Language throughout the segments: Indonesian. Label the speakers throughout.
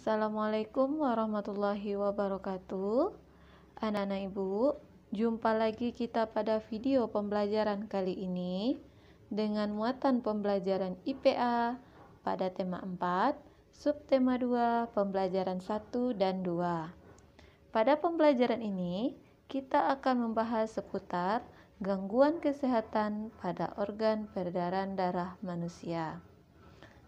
Speaker 1: Assalamualaikum warahmatullahi wabarakatuh. Anak-anak ibu, jumpa lagi kita pada video pembelajaran kali ini dengan muatan pembelajaran IPA pada tema 4, subtema 2, pembelajaran 1 dan 2. Pada pembelajaran ini, kita akan membahas seputar gangguan kesehatan pada organ peredaran darah manusia.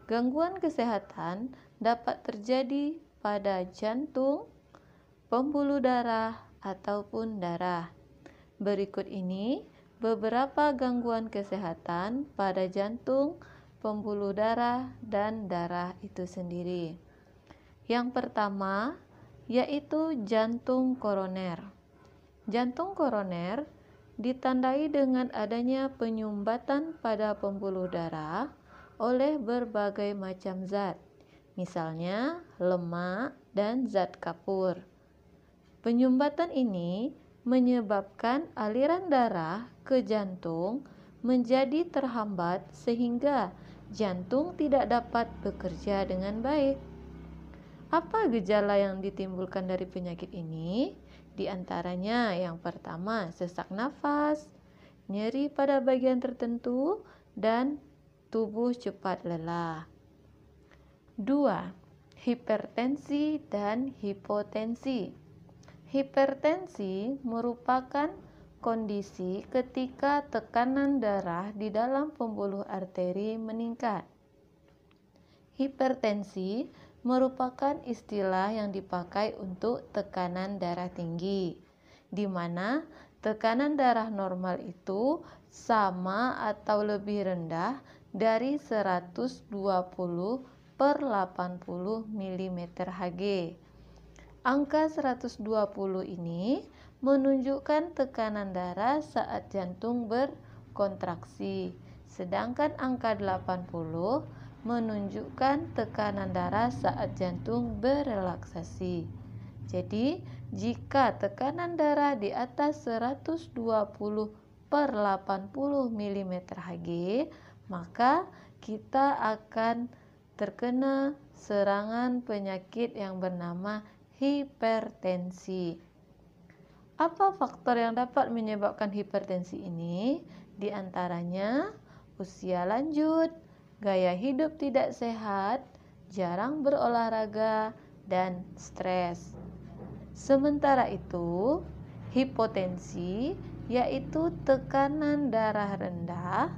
Speaker 1: Gangguan kesehatan dapat terjadi pada jantung, pembuluh darah, ataupun darah. Berikut ini beberapa gangguan kesehatan pada jantung, pembuluh darah, dan darah itu sendiri. Yang pertama yaitu jantung koroner. Jantung koroner ditandai dengan adanya penyumbatan pada pembuluh darah oleh berbagai macam zat, misalnya lemak dan zat kapur. Penyumbatan ini menyebabkan aliran darah ke jantung menjadi terhambat sehingga jantung tidak dapat bekerja dengan baik. Apa gejala yang ditimbulkan dari penyakit ini? Di antaranya yang pertama sesak nafas, nyeri pada bagian tertentu, dan tubuh cepat lelah. 2. Hipertensi dan hipotensi. Hipertensi merupakan kondisi ketika tekanan darah di dalam pembuluh arteri meningkat. Hipertensi merupakan istilah yang dipakai untuk tekanan darah tinggi, di mana tekanan darah normal itu sama atau lebih rendah dari 120 per 80 mm Hg. Angka 120 ini menunjukkan tekanan darah saat jantung berkontraksi, sedangkan angka 80 menunjukkan tekanan darah saat jantung berrelaksasi. Jadi, jika tekanan darah di atas 120 per 80 mm Hg, maka kita akan terkena serangan penyakit yang bernama hipertensi. Apa faktor yang dapat menyebabkan hipertensi ini? Di antaranya usia lanjut, gaya hidup tidak sehat, jarang berolahraga, dan stres. Sementara itu, hipotensi yaitu tekanan darah rendah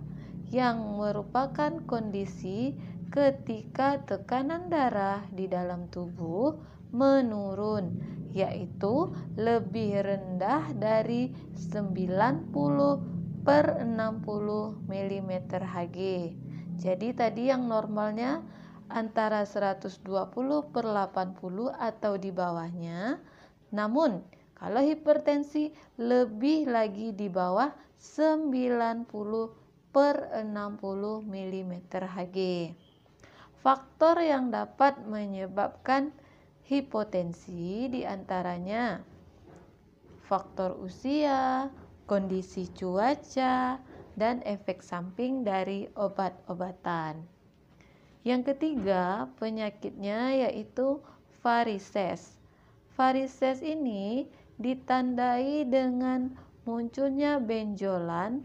Speaker 1: yang merupakan kondisi ketika tekanan darah di dalam tubuh menurun, yaitu lebih rendah dari 90 per 60 mm Hg. Jadi tadi yang normalnya antara 120 per 80 atau di bawahnya. Namun kalau hipertensi lebih lagi di bawah 90 per 60 mm Hg. Faktor yang dapat menyebabkan hipotensi diantaranya faktor usia, kondisi cuaca, dan efek samping dari obat-obatan. Yang ketiga, penyakitnya yaitu varises. Varises ini ditandai dengan munculnya benjolan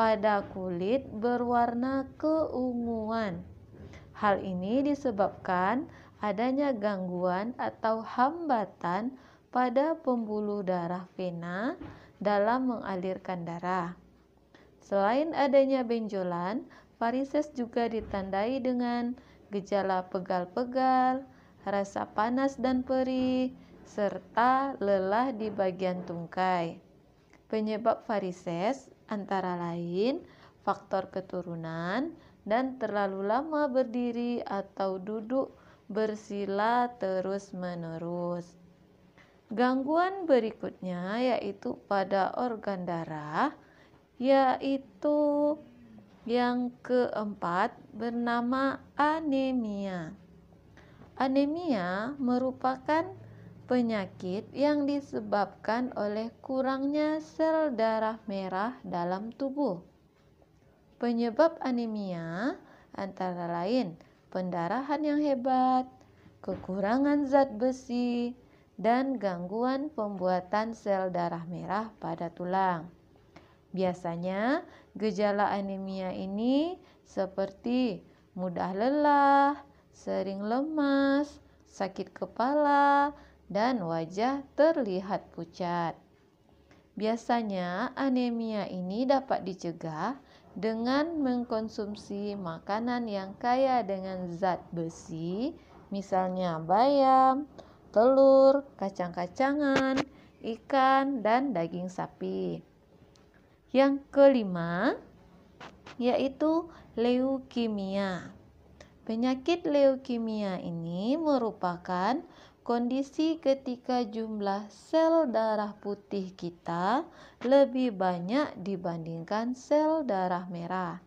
Speaker 1: pada kulit berwarna keunguan. Hal ini disebabkan adanya gangguan atau hambatan pada pembuluh darah vena dalam mengalirkan darah. Selain adanya benjolan, varises juga ditandai dengan gejala pegal-pegal, rasa panas dan perih, serta lelah di bagian tungkai. Penyebab varises antara lain faktor keturunan dan terlalu lama berdiri atau duduk bersila terus-menerus. Gangguan berikutnya yaitu pada organ darah, yaitu yang keempat bernama anemia. Anemia merupakan penyakit yang disebabkan oleh kurangnya sel darah merah dalam tubuh. Penyebab anemia antara lain pendarahan yang hebat, kekurangan zat besi, dan gangguan pembuatan sel darah merah pada tulang. Biasanya, gejala anemia ini seperti mudah lelah, sering lemas, sakit kepala, dan wajah terlihat pucat. Biasanya, anemia ini dapat dicegah dengan mengkonsumsi makanan yang kaya dengan zat besi, misalnya bayam, telur, kacang-kacangan, ikan, dan daging sapi. Yang kelima, yaitu leukemia. Penyakit leukemia ini merupakan kondisi ketika jumlah sel darah putih kita lebih banyak dibandingkan sel darah merah.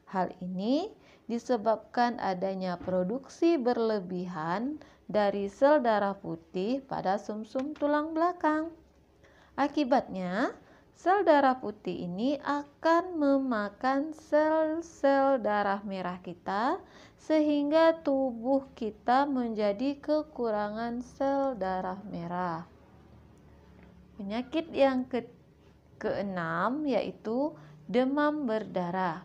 Speaker 1: Hal ini disebabkan adanya produksi berlebihan dari sel darah putih pada sumsum tulang belakang. Akibatnya, sel darah putih ini akan memakan sel-sel darah merah kita sehingga tubuh kita menjadi kekurangan sel darah merah. Penyakit yang keenam yaitu demam berdarah.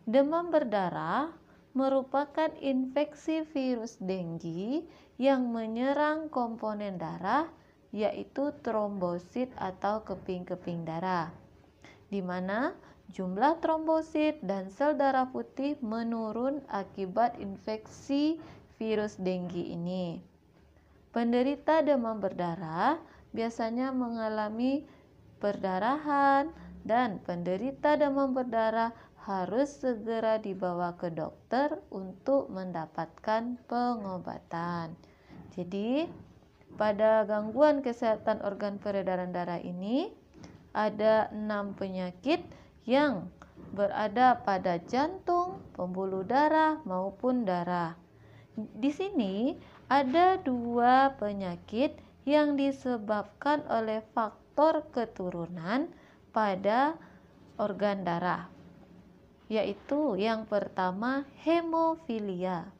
Speaker 1: Demam berdarah merupakan infeksi virus dengue yang menyerang komponen darah yaitu trombosit atau keping-keping darah, di mana jumlah trombosit dan sel darah putih menurun akibat infeksi virus dengue ini. Penderita demam berdarah biasanya mengalami perdarahan dan penderita demam berdarah harus segera dibawa ke dokter untuk mendapatkan pengobatan. Jadi, pada gangguan kesehatan organ peredaran darah ini ada 6 penyakit yang berada pada jantung, pembuluh darah maupun darah. Di sini ada 2 penyakit yang disebabkan oleh faktor keturunan pada organ darah, yaitu yang pertama hemofilia.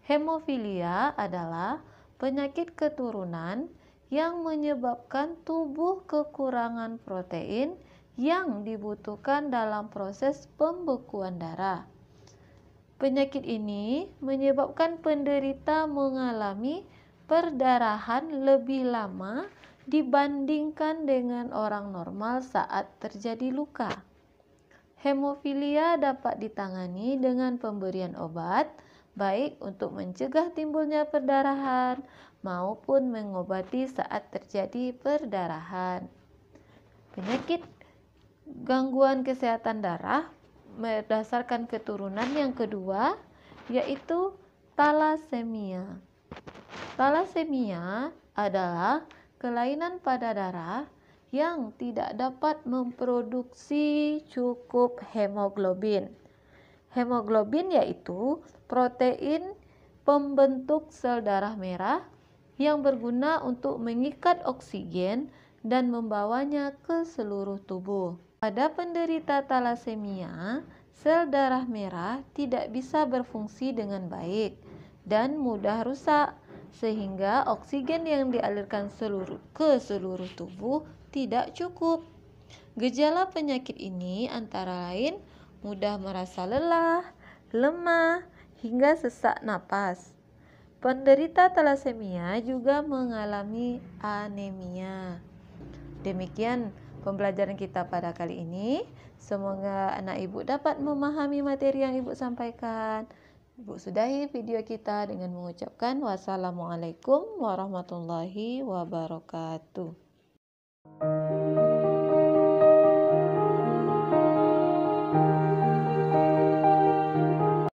Speaker 1: Hemofilia adalah penyakit keturunan yang menyebabkan tubuh kekurangan protein yang dibutuhkan dalam proses pembekuan darah. Penyakit ini menyebabkan penderita mengalami perdarahan lebih lama dibandingkan dengan orang normal saat terjadi luka. Hemofilia dapat ditangani dengan pemberian obat, baik untuk mencegah timbulnya perdarahan maupun mengobati saat terjadi perdarahan. Penyakit gangguan kesehatan darah berdasarkan keturunan yang kedua yaitu talasemia. Talasemia adalah kelainan pada darah yang tidak dapat memproduksi cukup hemoglobin. Hemoglobin yaitu protein pembentuk sel darah merah yang berguna untuk mengikat oksigen dan membawanya ke seluruh tubuh. Pada penderita talasemia, sel darah merah tidak bisa berfungsi dengan baik dan mudah rusak, sehingga oksigen yang dialirkan ke seluruh tubuh tidak cukup. Gejala penyakit ini antara lain mudah merasa lelah, lemah, hingga sesak napas. Penderita talasemia juga mengalami anemia. Demikian pembelajaran kita pada kali ini. Semoga anak ibu dapat memahami materi yang ibu sampaikan. Ibu sudahi video kita dengan mengucapkan wassalamualaikum warahmatullahi wabarakatuh.